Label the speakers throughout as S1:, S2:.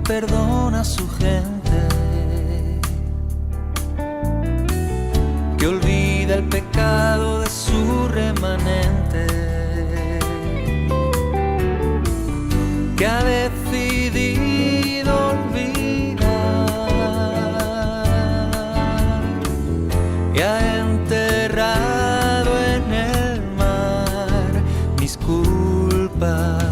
S1: perdona a su gente, que olvida el pecado de su remanente, que ha decidido olvidar y ha enterrado en el mar mis culpas.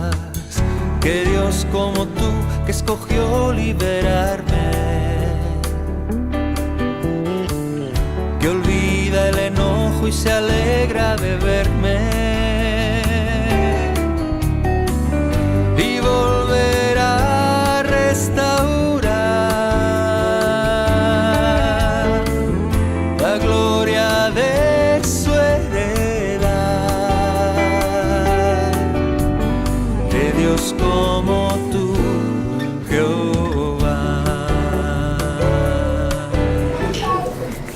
S1: Que Dios como tú, que escogió liberarme, que olvida el enojo y se alegra de verme, y volverá a restaurar la gloria de su heredad, de Dios como tú, Jehová.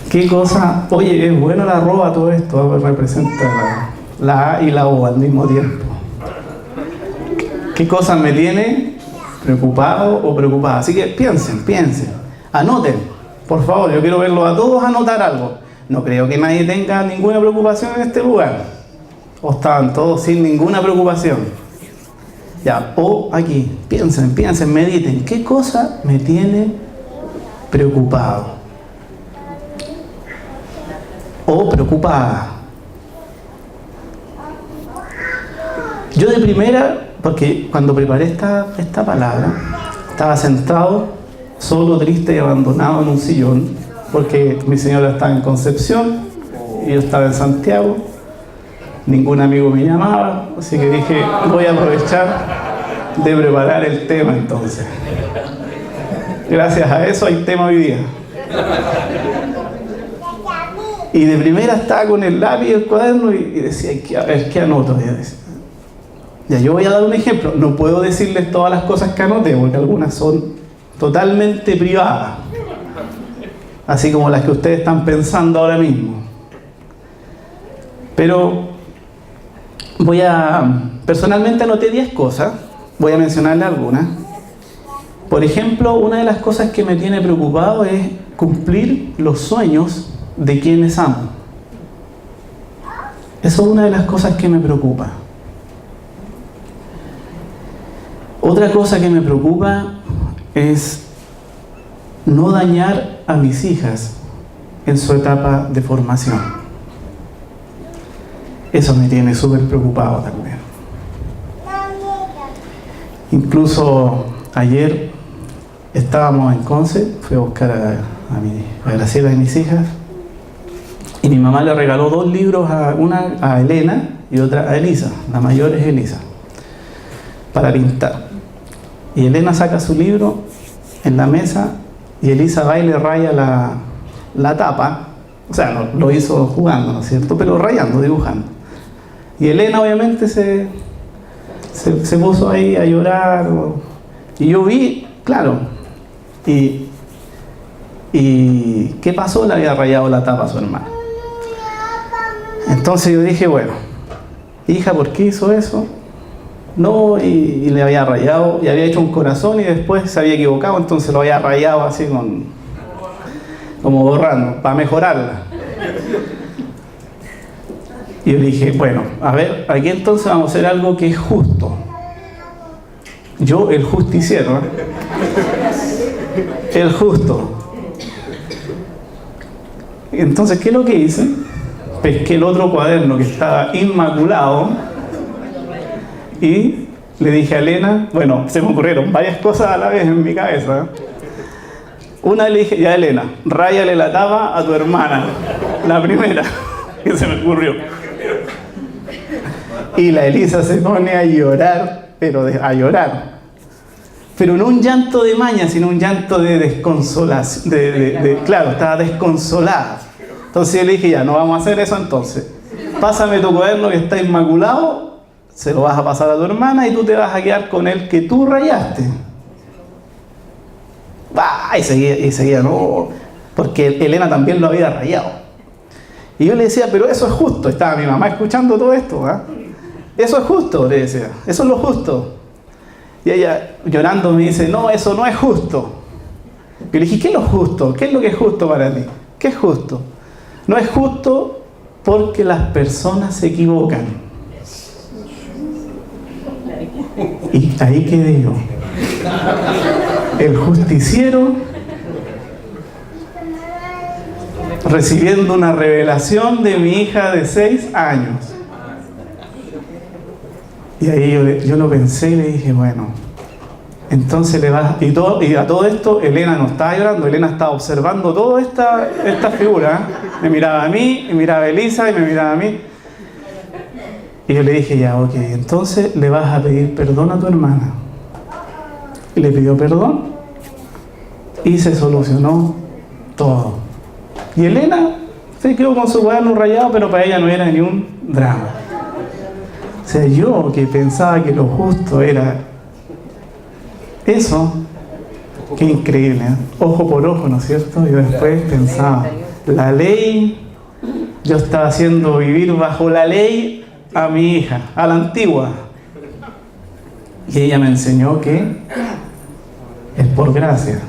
S2: ¿Qué cosa? Oye, es bueno la arroba, todo esto representa la A y la O al mismo tiempo. ¿Qué cosa me tiene preocupado o preocupada? Así que piensen, anoten, por favor, yo quiero verlos a todos anotar algo. No creo que nadie tenga ninguna preocupación en este lugar. O estaban todos sin ninguna preocupación. Ya, o aquí, piensen, mediten. ¿Qué cosa me tiene preocupado o preocupada? Yo de primera, porque cuando preparé esta palabra, estaba sentado, solo, triste y abandonado en un sillón, porque mi señora estaba en Concepción y yo estaba en Santiago. Ningún amigo me llamaba, así que dije, voy a aprovechar de preparar el tema entonces. Gracias a eso hay tema hoy día. Y de primera estaba con el lápiz y el cuaderno y decía, a ver, ¿qué anoto? Ya, yo voy a dar un ejemplo. No puedo decirles todas las cosas que anoté, porque algunas son totalmente privadas. Así como las que ustedes están pensando ahora mismo. Pero personalmente anoté 10 cosas. Voy a mencionarle algunas. Por ejemplo, una de las cosas que me tiene preocupado es cumplir los sueños de quienes amo. Eso es una de las cosas que me preocupa. Otra cosa que me preocupa es no dañar a mis hijas en su etapa de formación. Eso me tiene súper preocupado también. Incluso ayer estábamos en Conce, fui a buscar a Graciela y mis hijas, y mi mamá le regaló 2 libros, una a Elena y otra a Elisa. La mayor es Elisa, para pintar. Y Elena saca su libro en la mesa y Elisa va y le raya la tapa. O sea, lo hizo jugando, ¿no es cierto? Pero rayando, dibujando. Y Elena obviamente se puso ahí a llorar. Y yo vi, claro. Y ¿qué pasó? Le había rayado la tapa a su hermana. Entonces yo dije, bueno, hija, ¿por qué hizo eso? No, y le había rayado, y había hecho un corazón y después se había equivocado, entonces lo había rayado así como borrando, para mejorarla. Y yo dije, bueno, a ver, aquí entonces vamos a hacer algo que es justo. Yo, el justiciero, ¿eh? El justo. Entonces, ¿qué es lo que hice? Pesqué el otro cuaderno que estaba inmaculado y le dije a Elena, bueno, se me ocurrieron varias cosas a la vez en mi cabeza. Una le dije, ya Elena, ráyale la tapa a tu hermana, la primera que se me ocurrió. Y la Elisa se pone a llorar, pero a llorar. Pero no un llanto de maña, sino un llanto de desconsolación. Claro, estaba desconsolada. Entonces yo le dije, ya, no vamos a hacer eso entonces. Pásame tu cuaderno que está inmaculado, se lo vas a pasar a tu hermana y tú te vas a quedar con el que tú rayaste. Y seguía, no, porque Elena también lo había rayado. Y yo le decía, pero eso es justo. Estaba mi mamá escuchando todo esto, ¿eh? Eso es justo, le decía, eso es lo justo. Y ella llorando me dice, no, eso no es justo. Yo le dije, ¿qué es lo justo? ¿Qué es lo que es justo para ti? ¿Qué es justo? No es justo porque las personas se equivocan. Y ahí quedé yo. El justiciero recibiendo una revelación de mi hija de 6 años. Y ahí yo lo pensé y le dije, bueno, entonces le vas... Y a todo esto, Elena no estaba llorando, Elena estaba observando toda esta figura. Me miraba a mí, me miraba a Elisa y me miraba a mí. Y yo le dije, ya, ok, entonces le vas a pedir perdón a tu hermana. Y le pidió perdón y se solucionó todo. Y Elena se quedó con su cuaderno rayado, pero para ella no era ni un drama. O sea, yo que pensaba que lo justo era eso, qué increíble, ¿eh? Ojo por ojo, ¿no es cierto? Y después pensaba, la ley, yo estaba haciendo vivir bajo la ley a mi hija, a la antigua. Y ella me enseñó que es por gracia.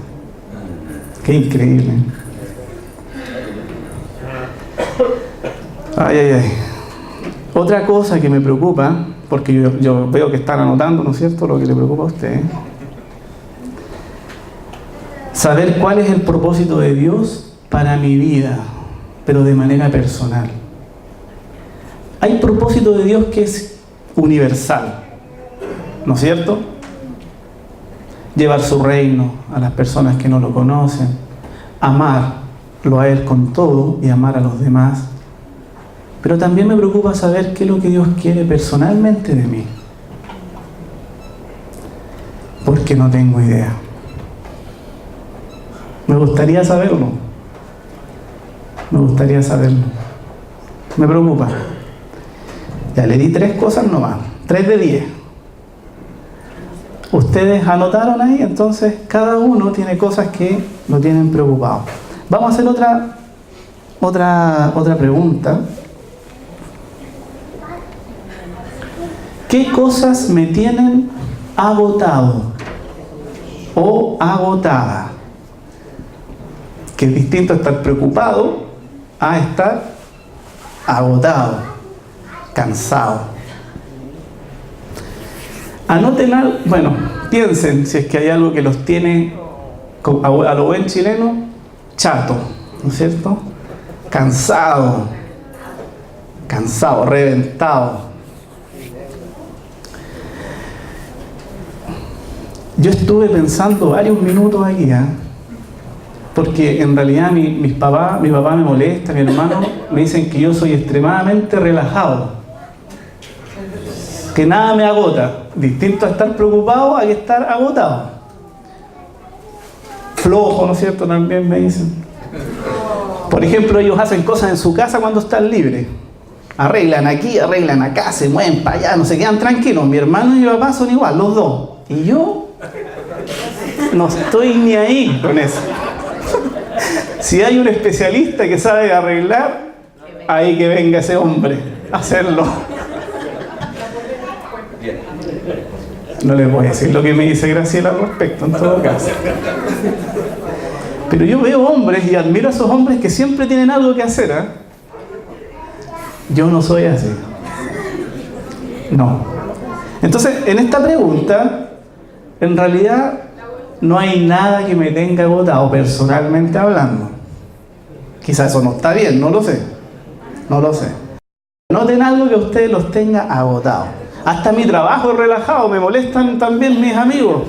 S2: Qué increíble. Ay, ay, ay. Otra cosa que me preocupa, porque yo veo que están anotando, ¿no es cierto?, lo que le preocupa a usted. Saber cuál es el propósito de Dios para mi vida, pero de manera personal. Hay propósito de Dios que es universal, ¿no es cierto? Llevar su reino a las personas que no lo conocen, amarlo a Él con todo y amar a los demás. Pero también me preocupa saber qué es lo que Dios quiere personalmente de mí. Porque no tengo idea. Me gustaría saberlo. Me gustaría saberlo. Me preocupa. Ya le di 3 cosas nomás. 3 de 10. Ustedes anotaron ahí, entonces cada uno tiene cosas que lo tienen preocupado. Vamos a hacer otra pregunta. ¿Qué cosas me tienen agotado o agotada? Que es distinto estar preocupado a estar agotado, cansado. Anoten algo, bueno, piensen si es que hay algo que los tiene, a lo buen chileno, chato, ¿no es cierto? Cansado, reventado. Yo estuve pensando varios minutos aquí, porque en realidad mi papá me molesta, mi hermano me dicen que yo soy extremadamente relajado, que nada me agota, distinto a estar preocupado a que estar agotado. Flojo, ¿no es cierto? También me dicen. Por ejemplo, ellos hacen cosas en su casa cuando están libres. Arreglan aquí, arreglan acá, se mueven para allá, no se quedan tranquilos. Mi hermano y mi papá son igual, los dos. Y yo no estoy ni ahí con eso. Si hay un especialista que sabe arreglar, ahí que venga ese hombre a hacerlo. No les voy a decir lo que me dice Graciela al respecto, en todo caso. Pero yo veo hombres y admiro a esos hombres que siempre tienen algo que hacer, ¿eh? Yo no soy así. No. Entonces, en esta pregunta, en realidad, no hay nada que me tenga agotado, personalmente hablando. Quizás eso no está bien, no lo sé. No lo sé. Noten algo que a ustedes los tenga agotados. Hasta mi trabajo es relajado, me molestan también mis amigos.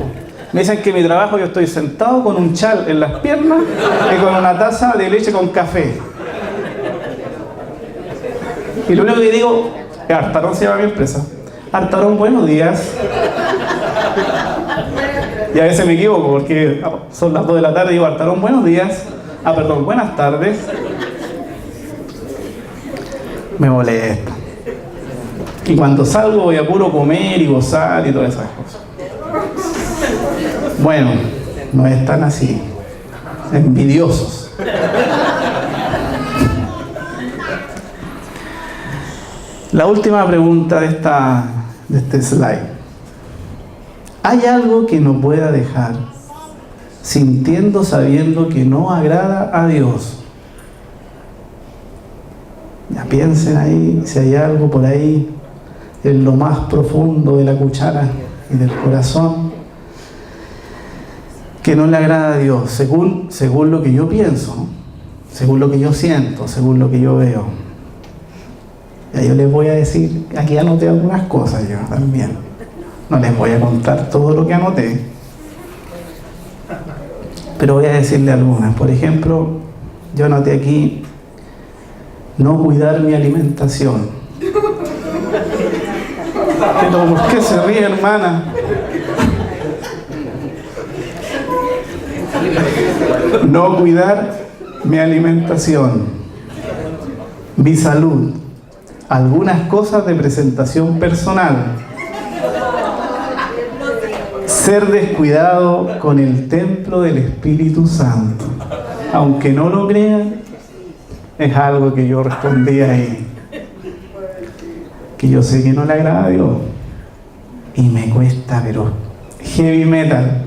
S2: Me dicen que en mi trabajo yo estoy sentado con un chal en las piernas y con una taza de leche con café. Y lo único que digo, Artarón se llama mi empresa. Artarón, buenos días. Y a veces me equivoco porque son las 2 de la tarde y digo, Artarón, buenos días. Perdón, buenas tardes. Me molesta. Y cuando salgo voy a puro comer y gozar y todas esas cosas. Bueno, no están así. Envidiosos. La última pregunta de este slide. ¿Hay algo que no pueda dejar, sintiendo, sabiendo que no agrada a Dios? Ya piensen ahí, si hay algo por ahí, en lo más profundo de la cuchara y del corazón, que no le agrada a Dios, según lo que yo pienso, ¿no? Según lo que yo siento, según lo que yo veo. Ya yo les voy a decir, aquí anoté algunas cosas yo también. No les voy a contar todo lo que anoté, pero voy a decirle algunas. Por ejemplo, yo anoté aquí, no cuidar mi alimentación. Pero ¿por qué se ríe, hermana? No cuidar mi alimentación, mi salud, algunas cosas de presentación personal, ser descuidado con el templo del Espíritu Santo. Aunque no lo crean, es algo que yo respondí ahí, que yo sé que no le agrada a Dios y me cuesta, pero heavy metal,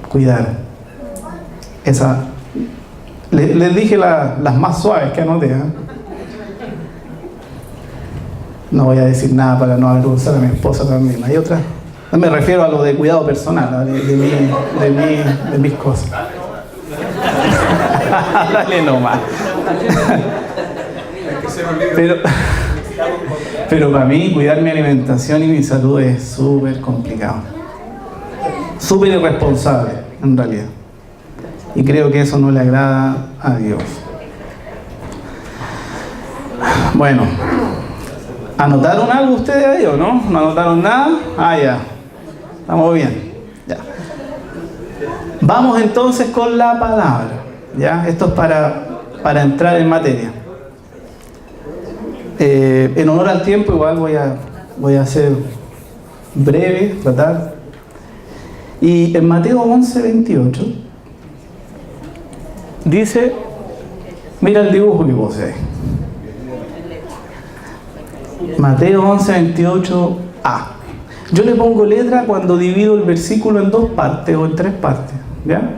S2: cuidar esa. Les dije las más suaves que anoté, ¿eh? No voy a decir nada para no avergonzar a mi esposa también. Hay otras. Me refiero a lo de cuidado personal, de mis cosas. Dale nomás. Pero para mí cuidar mi alimentación y mi salud es súper complicado. Súper irresponsable, en realidad. Y creo que eso no le agrada a Dios. Bueno, ¿anotaron algo ustedes ahí o no? ¿No anotaron nada? Ah, ya. Estamos bien. Ya. Vamos entonces con la palabra. ¿Ya? Esto es para entrar en materia. En honor al tiempo, igual voy a ser breve, tratar. Y en Mateo 11:28 dice, mira el dibujo que puse ahí. Mateo 11:28a. Yo le pongo letra cuando divido el versículo en dos partes o en tres partes. ¿Ya?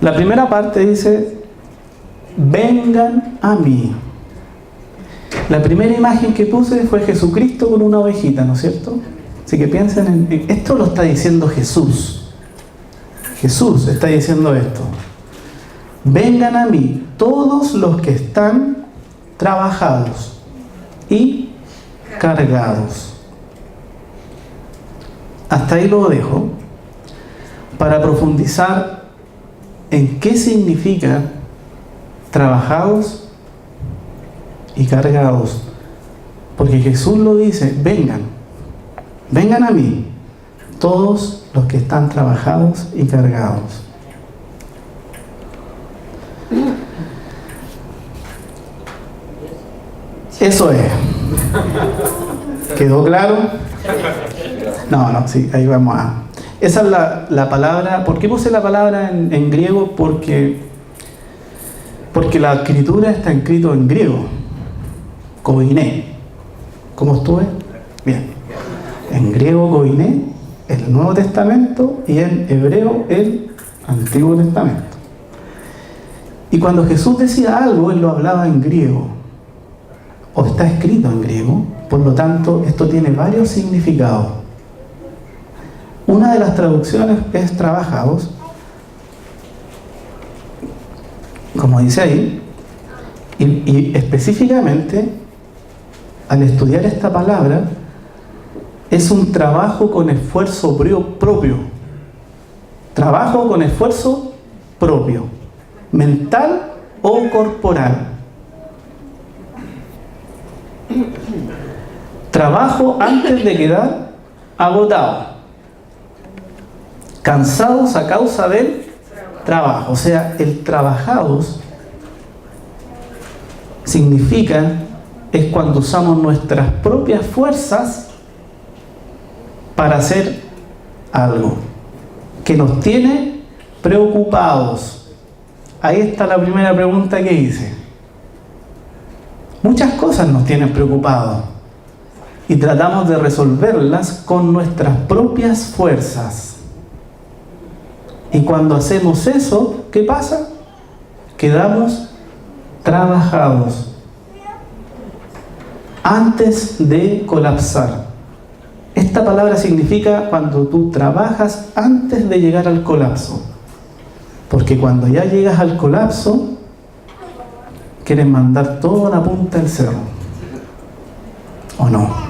S2: La primera parte dice, vengan a mí. La primera imagen que puse fue Jesucristo con una ovejita, ¿no es cierto? Así que piensen en esto, lo está diciendo Jesús. Jesús está diciendo esto. Vengan a mí todos los que están trabajados y cargados. Hasta ahí lo dejo para profundizar en qué significa trabajados y cargados. Porque Jesús lo dice, vengan a mí todos los que están trabajados y cargados. Eso es. ¿Quedó claro? No, sí, ahí vamos a... Esa es la palabra. ¿Por qué puse la palabra en griego? Porque la escritura está escrito en griego. Koiné. ¿Cómo estuve? Bien. En griego koiné, el Nuevo Testamento, y en hebreo el Antiguo Testamento. Y cuando Jesús decía algo, Él lo hablaba en griego. O está escrito en griego. Por lo tanto, esto tiene varios significados. Una de las traducciones es trabajados, como dice ahí, y específicamente, al estudiar esta palabra, es un trabajo con esfuerzo propio. Trabajo con esfuerzo propio, mental o corporal. Trabajo antes de quedar agotado. Cansados a causa del trabajo. O sea, el trabajados significa, es cuando usamos nuestras propias fuerzas para hacer algo que nos tiene preocupados. Ahí está la primera pregunta que hice. Muchas cosas nos tienen preocupados. y tratamos de resolverlas con nuestras propias fuerzas. Y cuando hacemos eso, ¿qué pasa? Quedamos trabajados antes de colapsar. Esta palabra significa cuando tú trabajas antes de llegar al colapso. Porque cuando ya llegas al colapso, quieres mandar todo a la punta del cerro. ¿O no?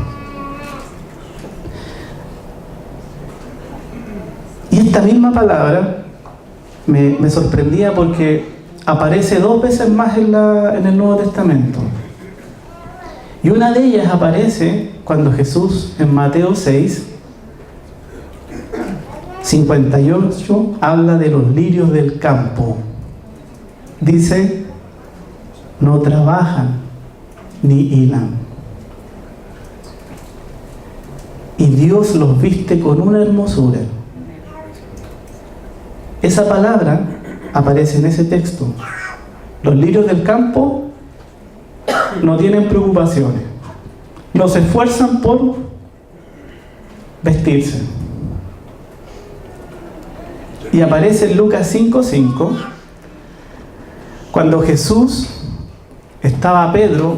S2: Y esta misma palabra me sorprendía porque aparece 2 veces más en el Nuevo Testamento. Y una de ellas aparece cuando Jesús en Mateo 6, 58, habla de los lirios del campo. Dice, no trabajan ni hilan. Y Dios los viste con una hermosura. Esa palabra aparece en ese texto. Los lirios del campo no tienen preocupaciones. No se esfuerzan por vestirse. Y aparece en Lucas 5:5, cuando Jesús estaba Pedro,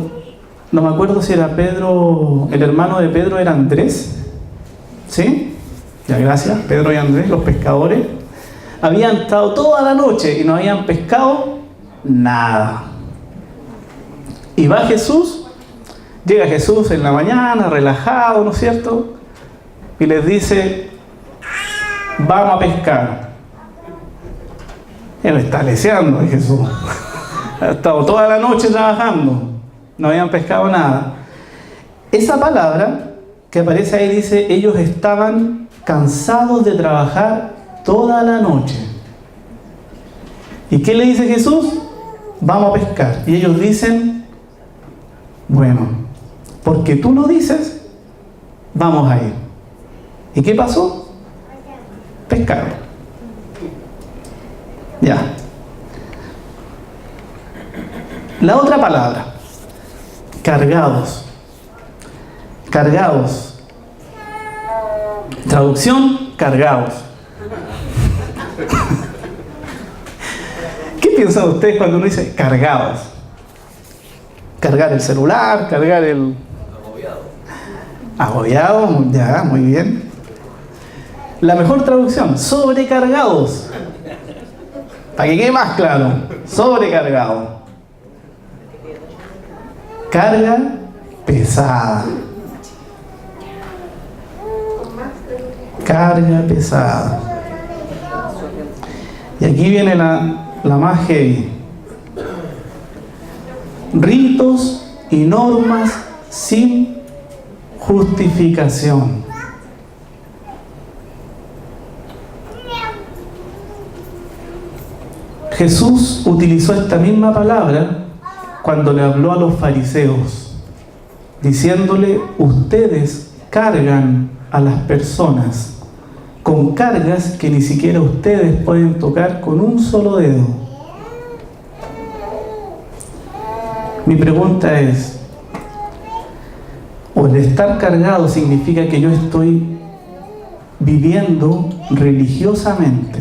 S2: no me acuerdo si era Pedro, el hermano de Pedro era Andrés, ¿sí? Ya, gracias, Pedro y Andrés, los pescadores, habían estado toda la noche y no habían pescado nada. Y va Jesús, llega Jesús en la mañana, relajado, ¿no es cierto? Y les dice, vamos a pescar. Él está leseando a Jesús. Ha estado toda la noche trabajando. No habían pescado nada. Esa palabra que aparece ahí dice, ellos estaban cansados de trabajar toda la noche. ¿Y qué le dice Jesús? Vamos a pescar. Y ellos dicen, bueno, porque tú lo dices, vamos a ir. ¿Y qué pasó? Pescaron. Ya. La otra palabra, cargados. Cargados. Traducción, cargados. ¿Qué piensan ustedes cuando uno dice cargados? Cargar el celular, cargar el... Agobiado, ya, muy bien. La mejor traducción, sobrecargados. Para que quede más claro, sobrecargado. Carga pesada. Carga pesada. Y aquí viene la más heavy. Ritos y normas sin justificación. Jesús utilizó esta misma palabra cuando le habló a los fariseos, diciéndole, ustedes cargan a las personas con cargas que ni siquiera ustedes pueden tocar con un solo dedo. Mi pregunta es, ¿o el estar cargado significa que yo estoy viviendo religiosamente?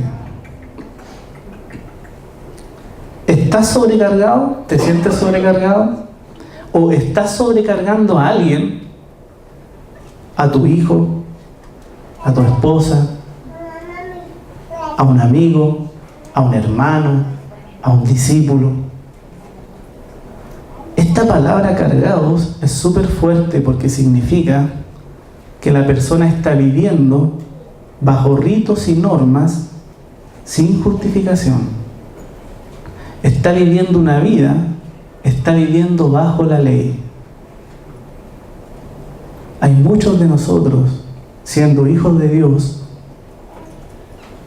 S2: ¿Estás sobrecargado? ¿Te sientes sobrecargado? ¿O estás sobrecargando a alguien? ¿A tu hijo? ¿A tu esposa? ¿A un amigo? ¿A un hermano? ¿A un discípulo? Esta palabra cargados es súper fuerte porque significa que la persona está viviendo bajo ritos y normas sin justificación. Está viviendo una vida, está viviendo bajo la ley. Hay muchos de nosotros, siendo hijos de Dios,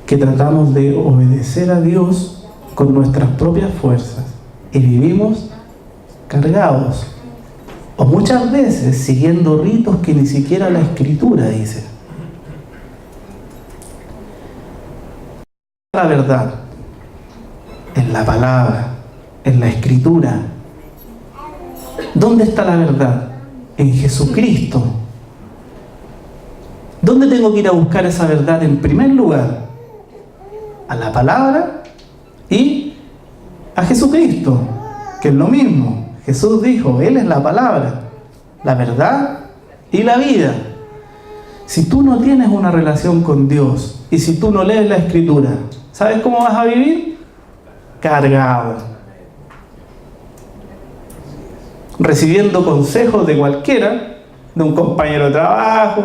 S2: que tratamos de obedecer a Dios con nuestras propias fuerzas y vivimos cargados, o muchas veces siguiendo ritos que ni siquiera la Escritura dice. La verdad, en la palabra, en la Escritura. ¿Dónde está la verdad? En Jesucristo. ¿Dónde tengo que ir a buscar esa verdad? En primer lugar, a la palabra y a Jesucristo, que es lo mismo. Jesús dijo, Él es la palabra, la verdad y la vida. Si tú no tienes una relación con Dios y si tú no lees la Escritura, ¿sabes cómo vas a vivir? Cargado, recibiendo consejos de cualquiera, de un compañero de trabajo,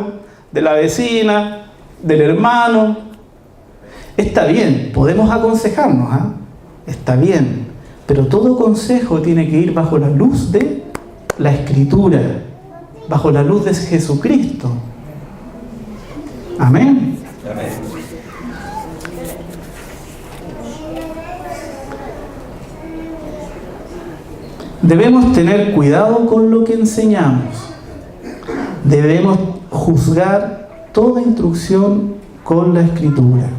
S2: de la vecina, del hermano. Está bien, podemos aconsejarnos, ¿eh? Está bien, pero todo consejo tiene que ir bajo la luz de la Escritura, bajo la luz de Jesucristo. Amén.
S1: Amén.
S2: Debemos tener cuidado con lo que enseñamos. Debemos juzgar toda instrucción con la Escritura.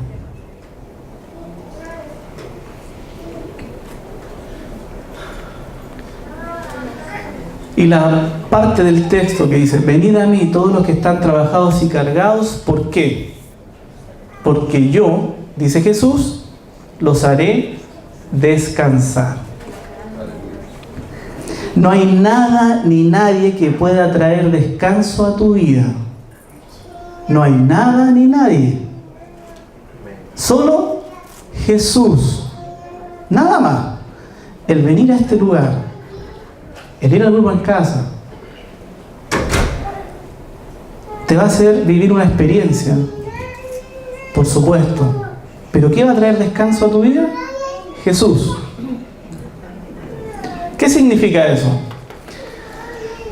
S2: Y la parte del texto que dice, venid a mí todos los que están trabajados y cargados, ¿por qué? Porque yo, dice Jesús, los haré descansar. No hay nada ni nadie que pueda traer descanso a tu vida. No hay nada ni nadie. Solo Jesús. Nada más. El venir a este lugar, el ir al grupo en casa, te va a hacer vivir una experiencia, por supuesto. ¿Pero qué va a traer descanso a tu vida? Jesús. ¿Qué significa eso?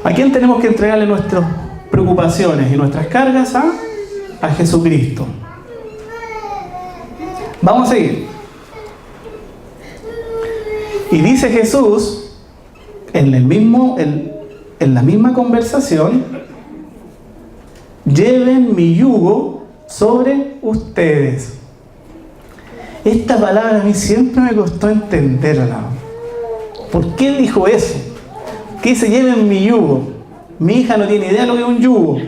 S2: ¿A quién tenemos que entregarle nuestras preocupaciones y nuestras cargas? A Jesucristo. Vamos a seguir. Y dice Jesús, en la misma conversación, lleven mi yugo sobre ustedes. Esta palabra a mí siempre me costó entenderla. ¿Por qué dijo eso? ¿Qué se lleven mi yugo? Mi hija no tiene idea de lo que es un yugo.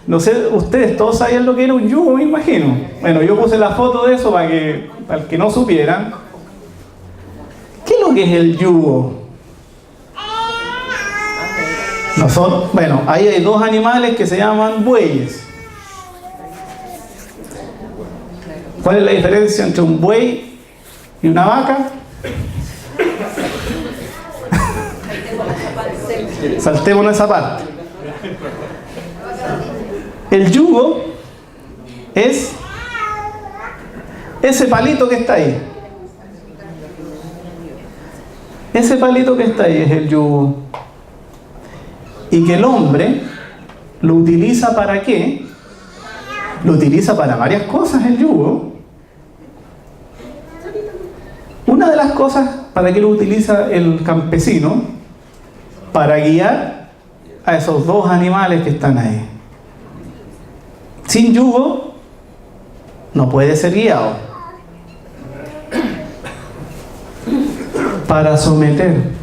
S2: No sé, ustedes todos sabían lo que era un yugo, me imagino. Bueno, yo puse la foto de eso para el que no supieran. ¿Qué es lo que es el yugo? Bueno, ahí hay dos animales que se llaman bueyes. ¿Cuál es la diferencia entre un buey y una vaca? Saltémonos esa parte. El yugo es ese palito que está ahí. Ese palito que está ahí es el yugo. Y que el hombre lo utiliza ¿para qué? Lo utiliza para varias cosas el yugo. Una de las cosas para que lo utiliza el campesino, para guiar a esos dos animales que están ahí. Sin yugo no puede ser guiado. Para someter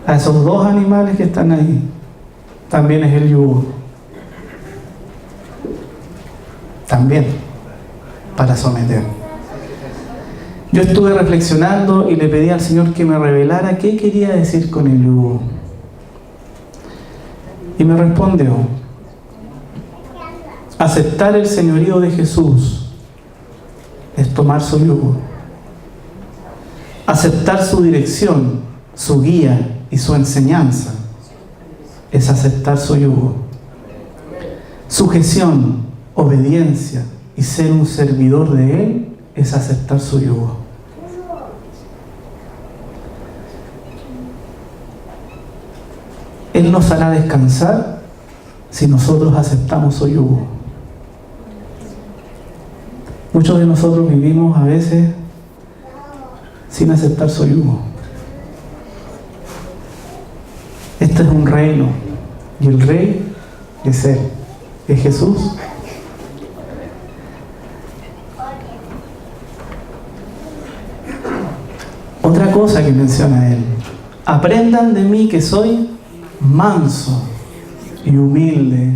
S2: a esos dos animales que están ahí también es el yugo. También para someter. Yo estuve reflexionando y le pedí al Señor que me revelara qué quería decir con el yugo. Y me respondió: aceptar el señorío de Jesús es tomar su yugo. Aceptar su dirección, su guía y su enseñanza es aceptar su yugo. Sujeción, obediencia y ser un servidor de Él es aceptar su yugo. Él nos hará descansar si nosotros aceptamos su yugo. Muchos de nosotros vivimos a veces sin aceptar su yugo. Este es un reino y el rey es Él, es Jesús. Otra cosa que menciona Él: aprendan de mí que soy manso y humilde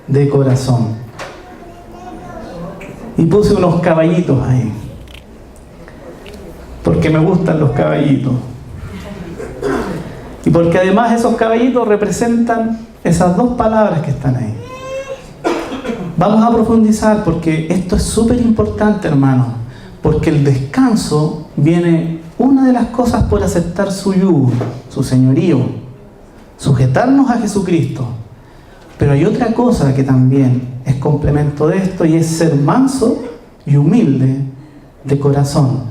S2: de corazón. Y puse unos caballitos ahí, porque me gustan los caballitos. Y porque además esos caballitos representan esas dos palabras que están ahí. Vamos a profundizar porque esto es súper importante, hermanos. Porque el descanso viene, una de las cosas, por aceptar su yugo, su señorío, sujetarnos a Jesucristo. Pero hay otra cosa que también es complemento de esto, y es ser manso y humilde de corazón.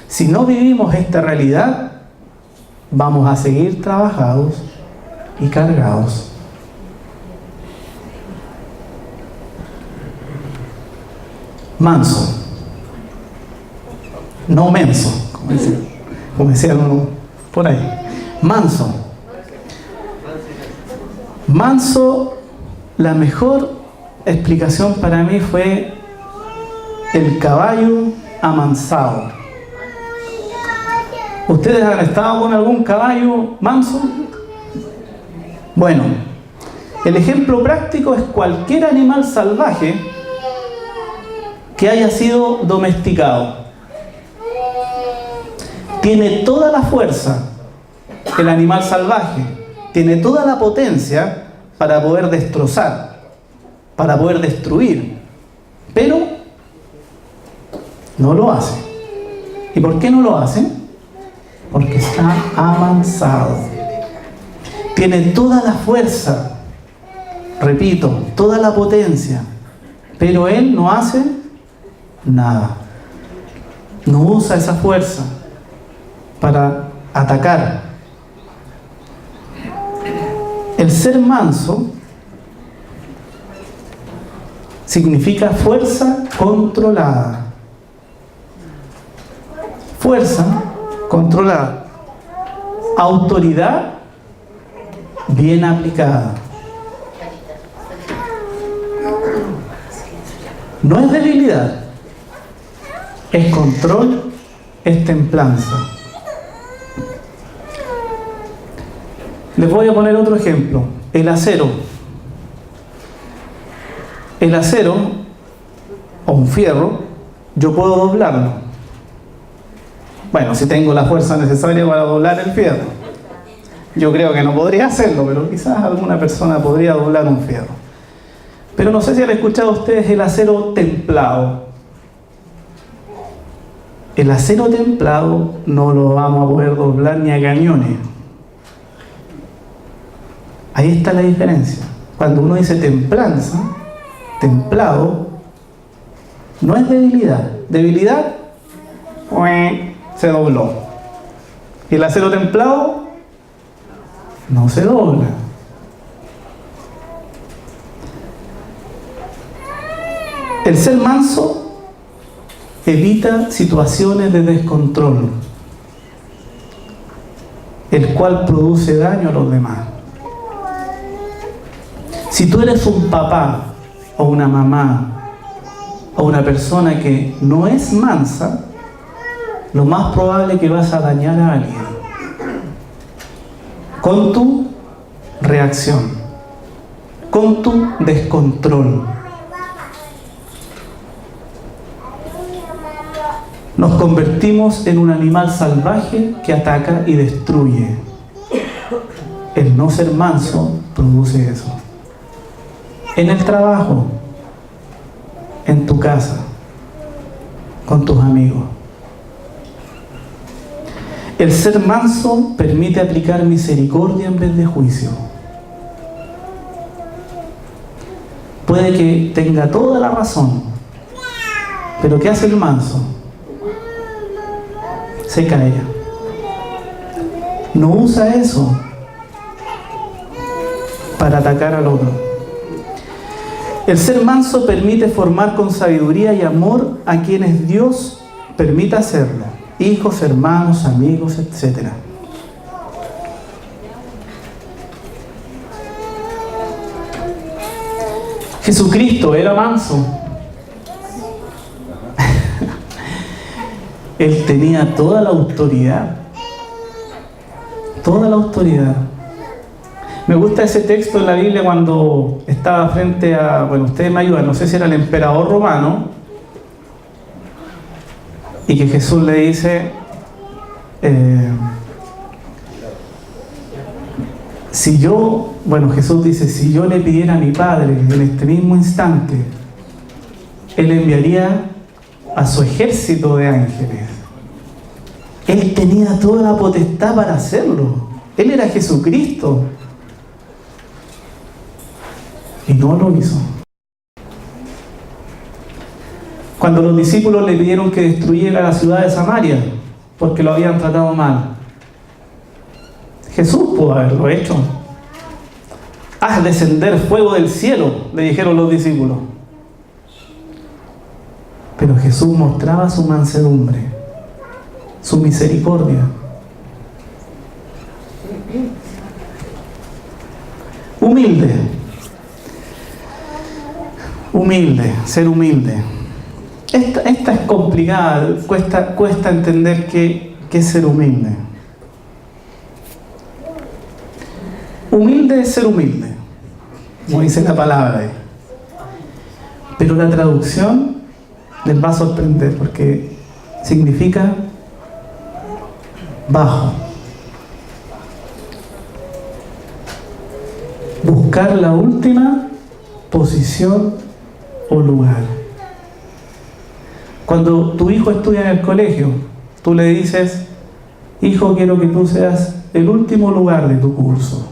S2: Si no vivimos esta realidad, vamos a seguir trabajados y cargados. Manso, no menso, como decía uno por ahí. Manso. Manso, la mejor explicación para mí fue el caballo amansado. ¿Ustedes han estado con algún caballo manso? Bueno, el ejemplo práctico es cualquier animal salvaje que haya sido domesticado. Tiene toda la fuerza el animal salvaje, tiene toda la potencia para poder destrozar, para poder destruir, pero no lo hace. ¿Y por qué no lo hace? Porque está amansado. Tiene toda la fuerza, repito, toda la potencia, pero él no hace nada. No usa esa fuerza para atacar. El ser manso significa fuerza controlada. Fuerza controlada. Autoridad bien aplicada. No es debilidad, es control, es templanza. Les voy a poner otro ejemplo. El acero. El acero, o un fierro, yo puedo doblarlo. Bueno, si tengo la fuerza necesaria para doblar el fierro. Yo creo que no podría hacerlo, pero quizás alguna persona podría doblar un fierro. Pero no sé si han escuchado ustedes el acero templado. El acero templado no lo vamos a poder doblar ni a cañones. Ahí está la diferencia. Cuando uno dice templanza, templado, no es debilidad. Debilidad, se dobló. Y el acero templado no se dobla. El ser manso evita situaciones de descontrol, el cual produce daño a los demás. Si tú eres un papá o una mamá o una persona que no es mansa, lo más probable es que vas a dañar a alguien con tu reacción, con tu descontrol. Nos convertimos en un animal salvaje que ataca y destruye. El no ser manso produce eso. En el trabajo, en tu casa, con tus amigos. El ser manso permite aplicar misericordia en vez de juicio. Puede que tenga toda la razón, pero ¿qué hace el manso? Se calla. No usa eso para atacar al otro. El ser manso permite formar con sabiduría y amor a quienes Dios permita hacerlo. Hijos, hermanos, amigos, etc. Jesucristo era manso. Él tenía toda la autoridad. Toda la autoridad. Me gusta ese texto en la Biblia cuando estaba frente a, bueno, ustedes me ayudan, no sé si era el emperador romano y que Jesús le dice, Jesús dice, si yo le pidiera a mi Padre en este mismo instante, Él enviaría a su ejército de ángeles. Él tenía toda la potestad para hacerlo. Él era Jesucristo. Y no lo hizo. Cuando los discípulos le pidieron que destruyera la ciudad de Samaria, porque lo habían tratado mal, Jesús pudo haberlo hecho. Haz descender fuego del cielo, le dijeron los discípulos. Pero Jesús mostraba su mansedumbre, su misericordia. Ser humilde. Esta es complicada, cuesta entender qué es ser humilde. Humilde es ser humilde, como dice la palabra ahí. Pero la traducción les va a sorprender porque significa bajo. Buscar la última posición o lugar. Cuando tu hijo estudia en el colegio, tú le dices, hijo, quiero que tú seas el último lugar de tu curso.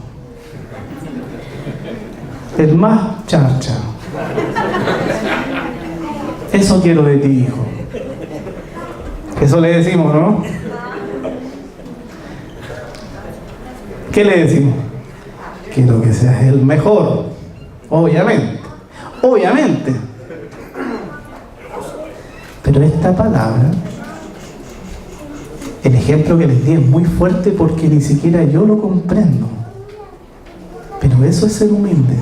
S2: El más charcha. Eso quiero de ti, hijo. Eso le decimos, ¿no? ¿Qué le decimos? Quiero que seas el mejor. Obviamente. Pero esta palabra, el ejemplo que les di es muy fuerte porque ni siquiera yo lo comprendo. Pero eso es ser humilde.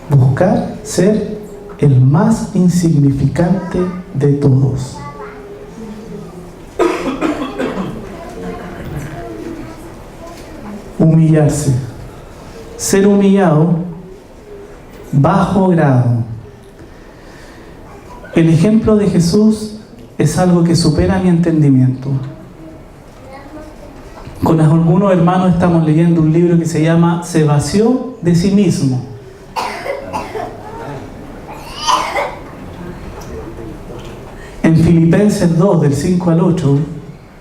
S2: Buscar ser el más insignificante de todos. Humillarse. Ser humillado, bajo grado. El ejemplo de Jesús es algo que supera mi entendimiento. Con algunos hermanos estamos leyendo un libro que se llama Se vació de sí mismo. En Filipenses 2, del 5 al 8,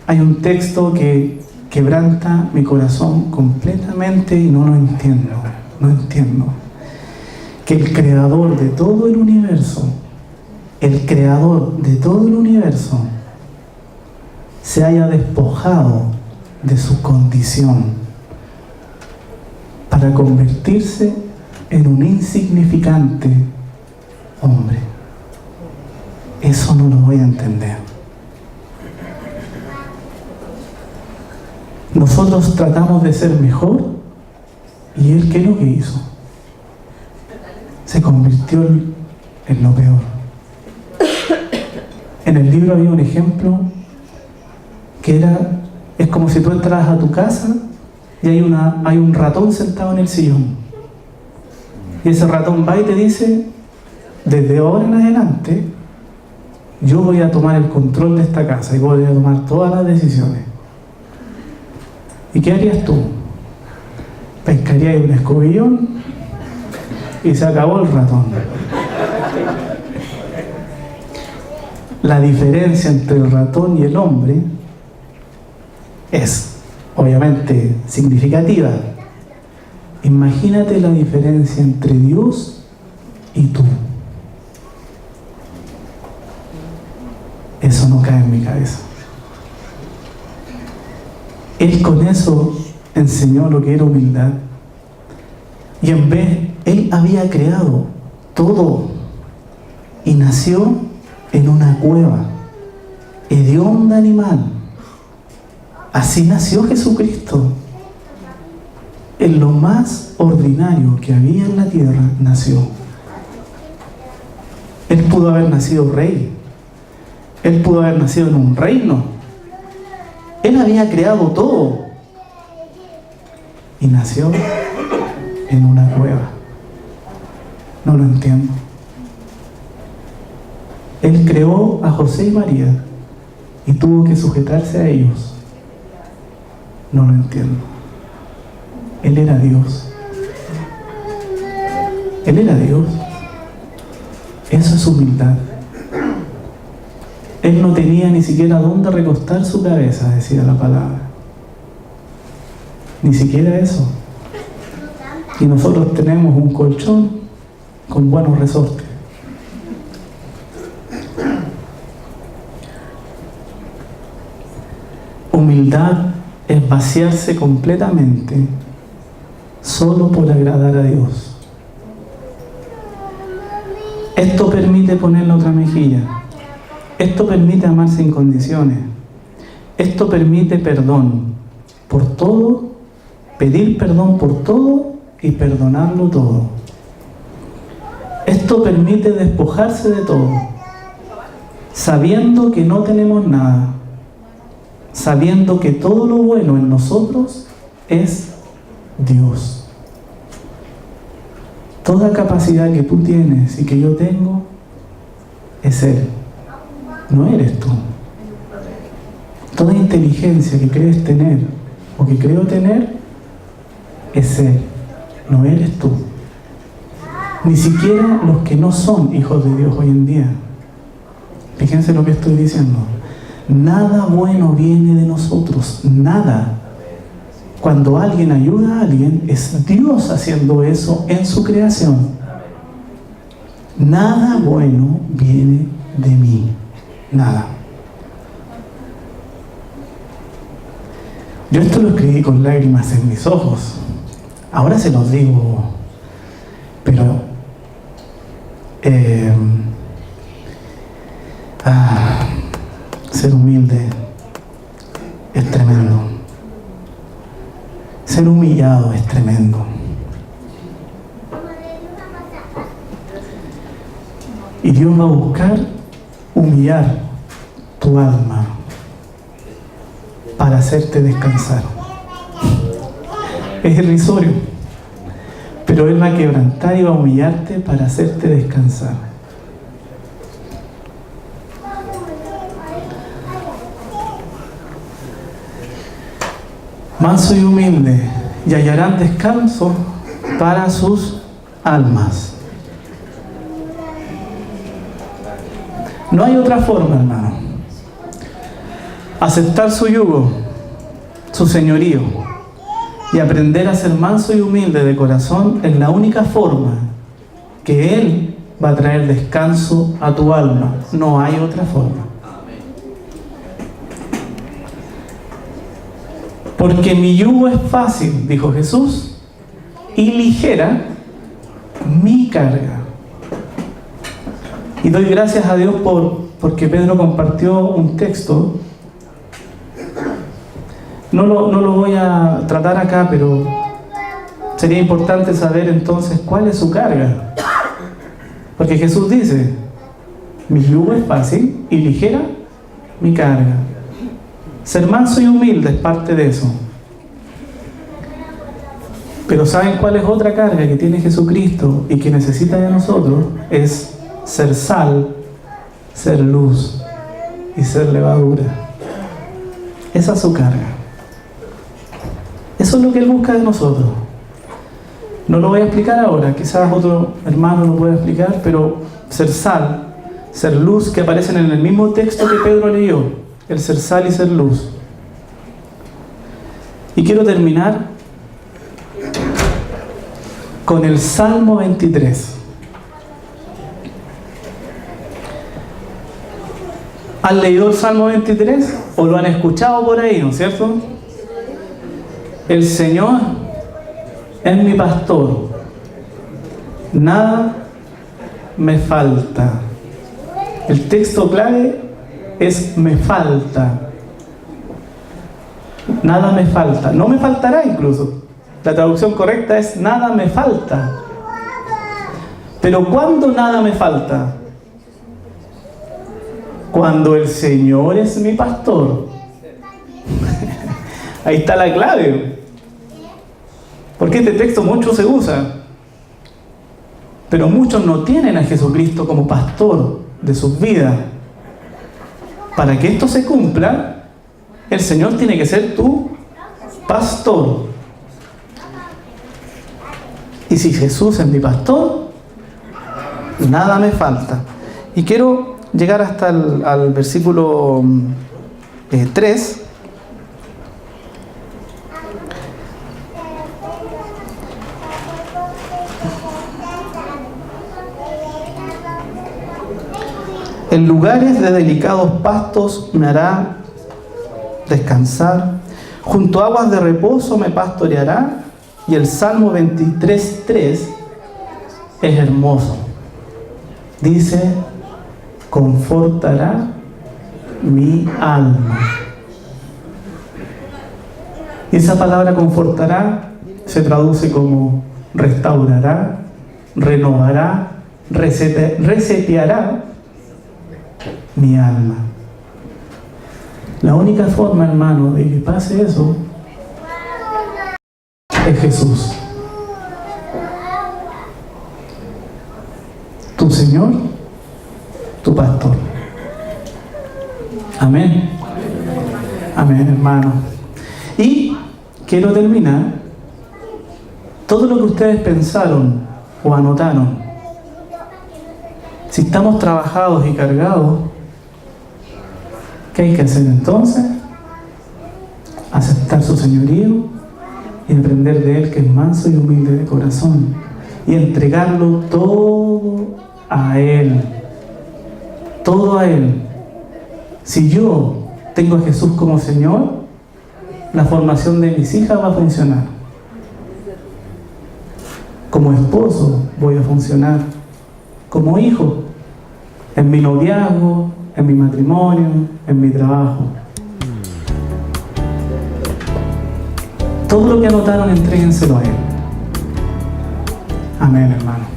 S2: hay un texto que quebranta mi corazón completamente y no lo entiendo. No entiendo. Que el creador de todo el universo, se haya despojado de su condición para convertirse en un insignificante hombre. Eso no lo voy a entender. Nosotros tratamos de ser mejor y Él, ¿qué es lo que hizo? Se convirtió en lo peor. En el libro había un ejemplo que es como si tú entras a tu casa y hay un ratón sentado en el sillón. Y ese ratón va y te dice, desde ahora en adelante, yo voy a tomar el control de esta casa y voy a tomar todas las decisiones. ¿Y qué harías tú? Pescarías un escobillón y se acabó el ratón. La diferencia entre el ratón y el hombre es obviamente significativa. Imagínate la diferencia entre Dios y tú. Eso no cae en mi cabeza. Él con eso enseñó lo que era humildad. Y en vez, Él había creado todo y nació en una cueva, hediondo animal. Así nació Jesucristo. En lo más ordinario que había en la tierra nació. Él pudo haber nacido rey. Él pudo haber nacido en un reino. Él había creado todo. Y nació en una cueva. No lo entiendo. Él creó a José y María y tuvo que sujetarse a ellos. No lo entiendo. Él era Dios. Él era Dios. Eso es humildad. Él no tenía ni siquiera dónde recostar su cabeza, decía la palabra. Ni siquiera eso. Y nosotros tenemos un colchón con buenos resortes. Humildad es vaciarse completamente solo por agradar a Dios. Esto permite poner la otra mejilla. Esto permite amar sin condiciones. Esto permite perdón por todo, pedir perdón por todo y perdonarlo todo. Esto permite despojarse de todo, sabiendo que no tenemos nada, sabiendo que todo lo bueno en nosotros es Dios. Toda capacidad que tú tienes y que yo tengo es Él, no eres tú. Toda inteligencia que crees tener o que creo tener es Él, no eres tú. Ni siquiera los que no son hijos de Dios hoy en día. Fíjense lo que estoy diciendo. Nada bueno viene de nosotros, nada. Cuando alguien ayuda a alguien, es Dios haciendo eso en su creación. Nada bueno viene de mí, nada. Yo esto lo escribí con lágrimas en mis ojos. Ahora se los digo, pero ser humilde es tremendo. Ser humillado es tremendo. Y Dios va a buscar humillar tu alma para hacerte descansar. Es irrisorio, pero Él va a quebrantar y va a humillarte para hacerte descansar. Manso y humilde, y hallarán descanso para sus almas. No hay otra forma, hermano. Aceptar su yugo, su señorío, y aprender a ser manso y humilde de corazón es la única forma que Él va a traer descanso a tu alma. No hay otra forma. Porque mi yugo es fácil, dijo Jesús, y ligera mi carga. Y doy gracias a Dios porque Pedro compartió un texto. No lo voy a tratar acá, pero sería importante saber entonces cuál es su carga. Porque Jesús dice, mi yugo es fácil y ligera mi carga. Ser manso y humilde es parte de eso. Pero ¿saben cuál es otra carga que tiene Jesucristo y que necesita de nosotros? Es ser sal, ser luz y ser levadura. Esa es su carga. Eso es lo que Él busca de nosotros. No lo voy a explicar ahora, quizás otro hermano lo pueda explicar, pero ser sal, ser luz, que aparecen en el mismo texto que Pedro leyó. El ser sal y ser luz. Y quiero terminar con el Salmo 23. ¿Han leído el Salmo 23? ¿O lo han escuchado por ahí, no es cierto? El Señor es mi pastor, nada me falta. El texto clave es me falta. Nada me falta. No me faltará incluso. La traducción correcta es nada me falta. Pero ¿cuándo nada me falta? Cuando el Señor es mi pastor. Ahí está la clave. Porque este texto mucho se usa. Pero muchos no tienen a Jesucristo como pastor de sus vidas. Para que esto se cumpla, el Señor tiene que ser tu pastor. Y si Jesús es mi pastor, nada me falta. Y quiero llegar hasta al versículo 3. En lugares de delicados pastos me hará descansar, junto a aguas de reposo me pastoreará. Y el Salmo 23:3 es hermoso. Dice: confortará mi alma. Y esa palabra confortará se traduce como restaurará, renovará, reseteará mi alma. La única forma, hermano, de que pase eso es Jesús, tu Señor, tu pastor. Amén. Amén, hermano. Y quiero terminar. Todo lo que ustedes pensaron o anotaron, si estamos trabajados y cargados, ¿qué hay que hacer entonces? Aceptar su señorío y aprender de Él, que es manso y humilde de corazón, y entregarlo todo a Él. Todo a Él. Si yo tengo a Jesús como Señor, la formación de mis hijas va a funcionar. Como esposo voy a funcionar. Como hijo, en mi noviazgo, en mi matrimonio, en mi trabajo. Todo lo que anotaron, entréguenselo a Él. Amén, hermano.